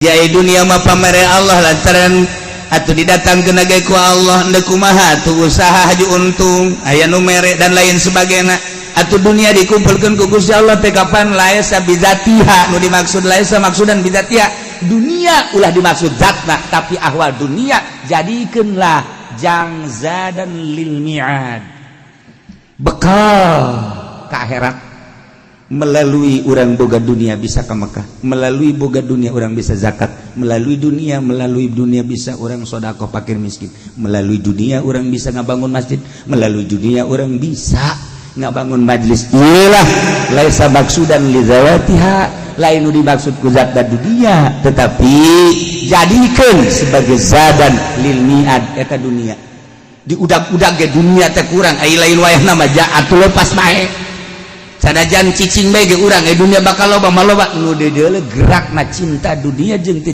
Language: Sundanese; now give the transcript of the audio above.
ya dunia mah pamere Allah lantaran atuh didatangkeun ge ku Allah henteu kumaha tuh usaha haju untung aya nu mere dan lain sebagainya atuh dunia dikumpulkeun ku Gusti Allah teh kapan laisa bizatiha nu dimaksud laisa maksudan bizatiha dunia ulah dimaksud zatna tapi ahwal dunia jadikeunlah jangzadan lil mi'ad bekal ka akhirat. Melalui orang boga dunia bisa ke Mekah, melalui boga dunia orang bisa zakat, melalui dunia bisa orang sodako fakir miskin, melalui dunia orang bisa ngabangun masjid, melalui dunia orang bisa ngabangun majlis. Inilah laisa maksudan li zawatiha, lain dimaksud ku zat dan dunia, tetapi jadikan sebagai zadan lil mi'ad eta dunia. Di udag-udag ge dunia teh kurang, ai lain wayah nama ja'atul lepas mae. Sanajan cicing bae ge urang dunia bakal loba maloba nu dedeule gerakna cinta dunia jeung